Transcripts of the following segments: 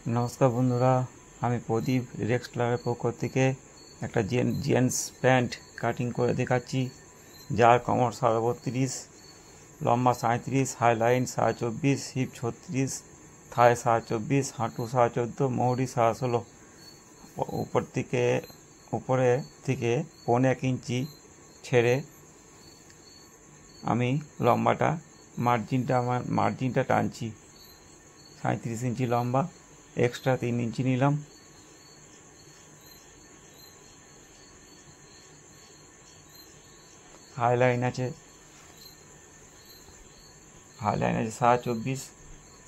নমস্কার বন্ধুরা, আমি প্রদীপ রেক্সলারের পক্ষ থেকে একটা জেন্টস প্যান্ট কাটিং করে দেখাচ্ছি, যার কোমর 32, লম্বা 37, হাইলাইন 24, হিপ 36, থায় 24, হাঁটু 14.5, মহরি 16। উপরে থেকে 1.25 ইঞ্চি ছেড়ে আমি লম্বাটা মার্জিনটা টানছি। 37 ইঞ্চি লম্বা, এক্সট্রা 3 ইঞ্চি নিলাম। হাইলাইন আছে 24,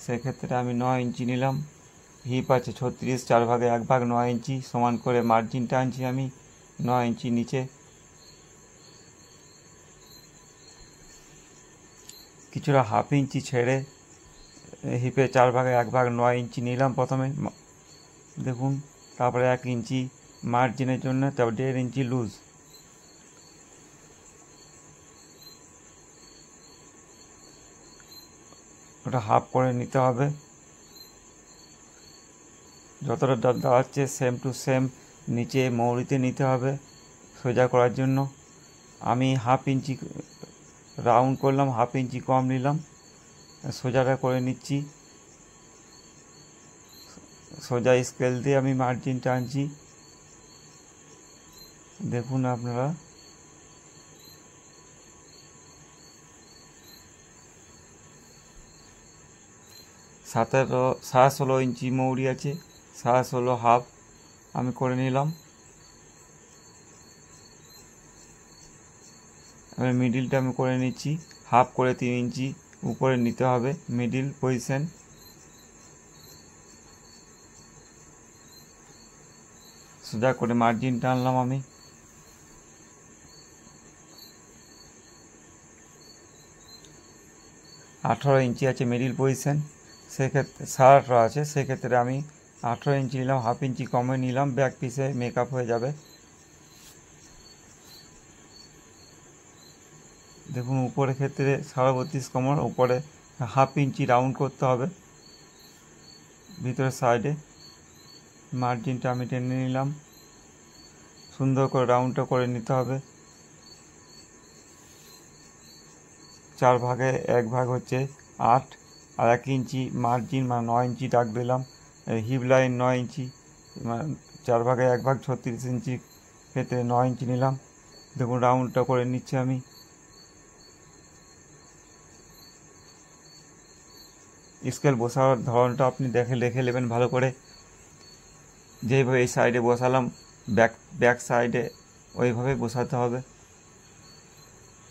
সেক্ষেত্রে আমি 9 ইঞ্চি নিলাম। হিপ আছে 36, 4 ভাগে 1 ভাগ 9 ইঞ্চি, সমান করে মার্জিনটা আনছি আমি 9 ইঞ্চি নিচে। কিছুটা হাফ ইঞ্চি ছেড়ে হিপে 4 ভাগে 1 ভাগ 9 ইঞ্চি নিলাম প্রথমে, দেখুন। তারপরে 1 ইঞ্চি মার্জিনের জন্য, তারপর 1.5 ইঞ্চি লুজ। ওটা হাফ করে নিতে হবে। যতটা দাঁড়াচ্ছে সেম টু সেম নিচে মৌরিতে নিতে হবে সোজা করার জন্য। আমি হাফ ইঞ্চি রাউন্ড করলাম, হাফ ইঞ্চি কম নিলাম, সোজাটা করে নিচ্ছি। সোজা স্কেল দিয়ে আমি মার্জিন টানছি, দেখুন আপনারা। সাড়ে 16 ইঞ্চি মৌরি আছে, 16.5 হাফ আমি করে নিলাম। এবার মিডিলটা আমি করে নিচ্ছি, হাফ করে 3 ইঞ্চি উপরে নিতে হবে মিডিল পজিশন। সোজা করে মার্জিন টানলাম আমি। আঠারো ইঞ্চি আছে মিডিল পজিশন, সেক্ষেত্রে 18.5 আছে, সেক্ষেত্রে আমি 18 ইঞ্চি নিলাম, হাফ ইঞ্চি কমে নিলাম, ব্যাক পিসে মেকআপ হয়ে যাবে। দেখুন উপরের ক্ষেত্রে 32.5 কোমর, উপরে হাফ ইঞ্চি রাউন্ড করতে হবে ভিতরের সাইডে। মার্জিনটা আমি টেনে নিলাম, সুন্দর করে রাউন্ডটা করে নিতে হবে। 4 ভাগে 1 ভাগ হচ্ছে 8, আর 1 ইঞ্চি মার্জিন মানে 9 ইঞ্চি দাগ দিলাম। হিপ লাইন 9 ইঞ্চি, 4 ভাগে 1 ভাগ 36 ইঞ্চি ক্ষেত্রে 9 ইঞ্চি নিলাম। দেখুন রাউন্ডটা করে নিচ্ছি আমি। স্কেল বসানোর ধরনটা আপনি দেখে নেবেন ভালো করে। যেইভাবে এই সাইডে বসালাম, ব্যাক সাইডে ওইভাবে বসাতে হবে,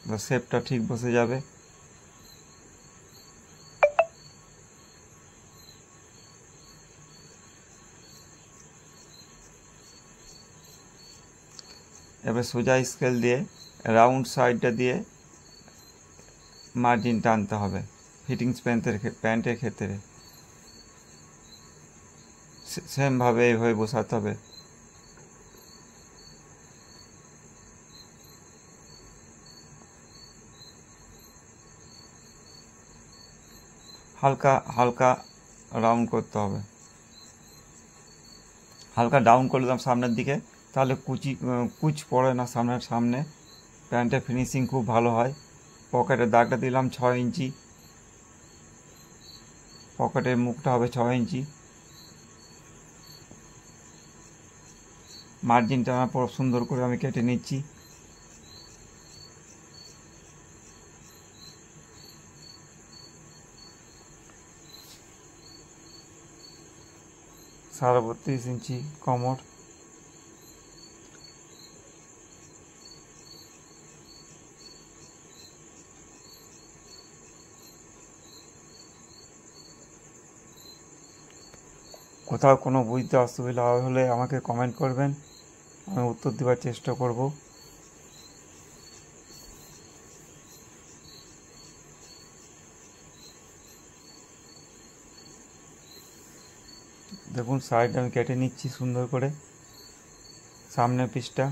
তো শেপটা ঠিক বসে যাবে। এবার সোজা স্কেল দিয়ে রাউন্ড সাইডটা দিয়ে মার্জিন টানতে হবে ফিটিংস প্যান্টের ক্ষেত্রে। সেমভাবে এইভাবে বসাতে হবে। হালকা রাউন্ড করতে হবে, হালকা ডাউন করে দিলাম সামনের দিকে, তাহলে কুচ পড়ে না সামনে প্যান্টের ফিনিশিং খুব ভালো হয়। পকেটের দাগটা দিলাম 6 ইঞ্চি, পকেটের মুখটা হবে 6 ইঞ্চি। মার্জিনটা আমার পুরো সুন্দর করে আমি কেটে নিচ্ছি। সাড়ে 32 ইঞ্চি কোমর। কোথাও কোনো বুঝতে অসুবিধা হলে আমাকে কমেন্ট করবেন, আমি উত্তর দেওয়ার চেষ্টা করব। দেখুন সাইড আমি কেটে নিচ্ছি সুন্দর করে সামনের পিসটা।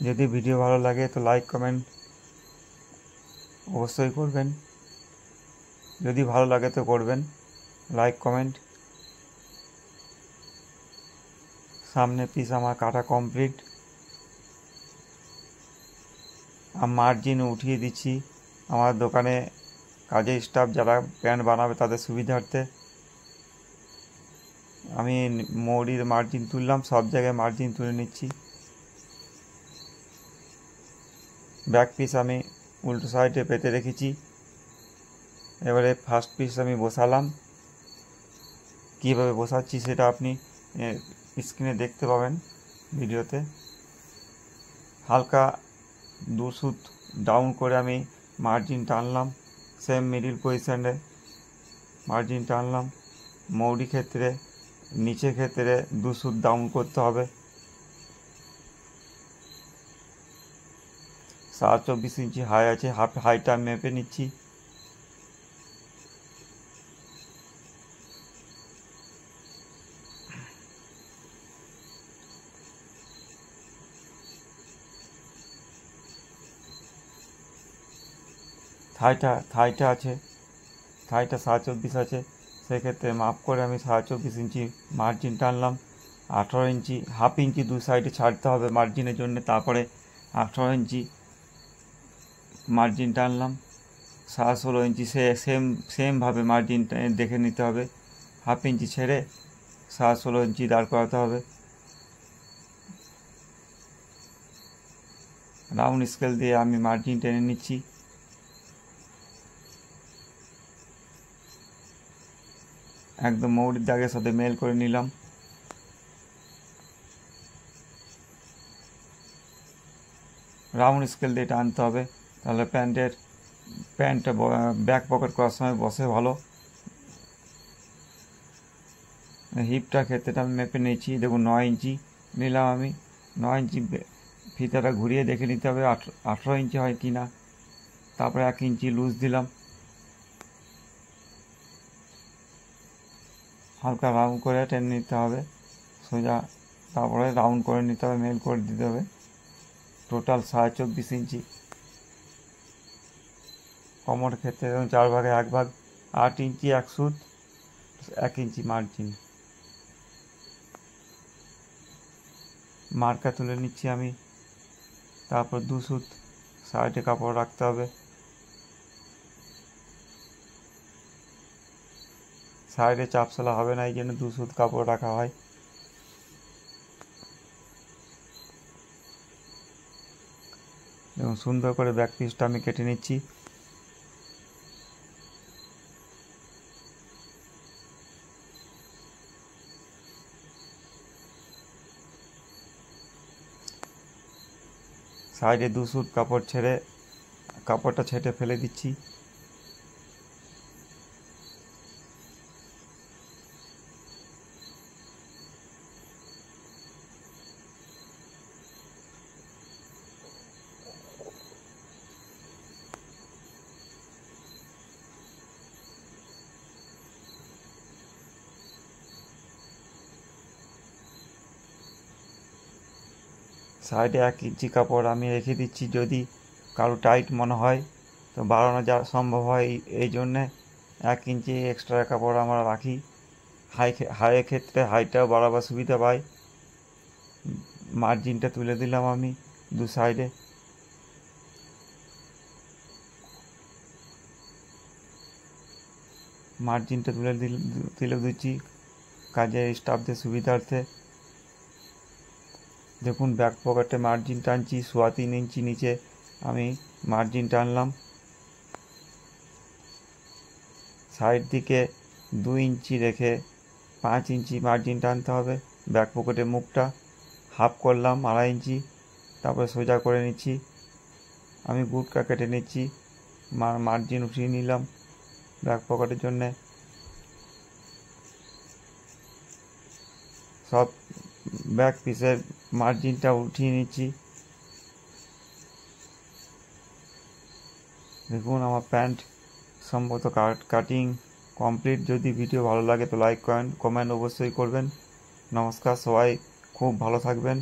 যদি ভিডিও ভালো লাগে তো লাইক কমেন্ট অবশ্যই করবেন। যদি ভালো লাগে তো করবেন লাইক কমেন্ট। সামনে পিস আমার কাটা কমপ্লিট। মার্জিন উঠিয়ে দিচ্ছি আমার দোকানে কাজের স্টাফ যারা প্যান্ট বানাবে তাদের সুবিধার্থে। আমি মৌরির মার্জিন তুললাম, সব জায়গায় মার্জিন তুলে নিচ্ছি। ব্যাক পিস আমি উল্টো সাইডে পেতে রেখেছি। এবারে ফার্স্ট পিস আমি বসালাম। কীভাবে বসাচ্ছি সেটা আপনি স্ক্রিনে দেখতে পাবেন ভিডিওতে। হালকা 2 সুত ডাউন করে আমি মার্জিন টানলাম, সেম মিডিল পজিশানে মার্জিন টানলাম। মৌরি ক্ষেত্রে নিচের ক্ষেত্রে 2 সুত ডাউন করতে হবে। 24 ইঞ্চি হাই আছে, হাইটা আমি মেপে নিচ্ছি। থাইটা আছে, থাইটা 24 আছে, সেক্ষেত্রে মাপ করে আমি 24 ইঞ্চি মার্জিন টানলাম। 18 ইঞ্চি, হাফ ইঞ্চি 2 সাইডে ছাড়তে হবে মার্জিনের জন্য। তারপরে 18 ইঞ্চি মার্জিন টানলাম। 16 ইঞ্চি সেমভাবে মার্জিন দেখে নিতে হবে। হাফ ইঞ্চি ছেড়ে 16 ইঞ্চি দাঁড় করাতে হবে। রাউন্ড স্কেল দিয়ে আমি মার্জিন টেনে নিচ্ছি। একদম মৌরির দাগের সাথে মেল করে নিলাম। রাউন্ড স্কেল দিয়ে টানতে হবে, তাহলে প্যান্টটা ব্যাক পকেট করার সময় বসে ভালো। হিপটা ক্ষেত্রেটা আমি মেপে নিয়েছি, দেখুন 9 ইঞ্চি নিলাম আমি। 9 ইঞ্চি ফিতাটা ঘুরিয়ে দেখে নিতে হবে 18 ইঞ্চি হয় কি না। তারপরে 1 ইঞ্চি লুজ দিলাম, হালকা রাউন্ড করে টেনে নিতে হবে সোজা। তারপরে রাউন্ড করে নিতে হবে, মেল করে দিতে হবে। টোটাল 24.5 ইঞ্চি। কোমর ক্ষেত্রে 4 ভাগে 1 ভাগ, 8 ইঞ্চি 1 সুত, 1 ইঞ্চি মার্জিন। মার্কা তুলে নিচ্ছি আমি। তারপর 2 সুত সাইডে কাপড় রাখতে হবে। সাইডে চাপসলা হবে না, এই জন্য 2 সুত কাপড় রাখা হয়। এবং সুন্দর করে ব্যাক পিসটা আমি কেটে নিচ্ছি। সাইডে 2 সুত কাপড় ছেড়ে কাপড়টা ছেটে ফেলে দিচ্ছি। সাইডে 1 ইঞ্চি কাপড় আমি রেখে দিচ্ছি, যদি কারো টাইট মনে হয় তো বাড়ানো যা সম্ভব হয়, এই জন্যে 1 ইঞ্চি এক্সট্রা কাপড় আমরা রাখি। হাইয়ের ক্ষেত্রে হাইটাও বাড়াবার সুবিধা পাই। মার্জিনটা তুলে দিলাম আমি 2 সাইডে। মার্জিনটা তুলে দিচ্ছি কাজের স্টাফদের সুবিধার্থে। দেখুন ব্যাক পকেটে মার্জিন টানছি, 3.25 ইঞ্চি নিচে আমি মার্জিন টানলাম। সাইড দিকে 2 ইঞ্চি রেখে 5 ইঞ্চি মার্জিন টানতে হবে। ব্যাক পকেটের মুখটা হাফ করলাম 2.5 ইঞ্চি, তারপরে সোজা করে নিচ্ছি। আমি গুটকা কেটে নিচ্ছি, মার্জিন উঠিয়ে নিলাম ব্যাক পকেটের জন্যে। সব ব্যাক পিসের মার্জিনটা উঠিয়ে নিচ্ছি। দেখুন আমার প্যান্ট সম্ভবত কাটিং কমপ্লিট। যদি ভিডিও ভালো লাগে তো লাইক কমেন্ট অবশ্যই করবেন। নমস্কার, সবাই খুব ভালো থাকবেন।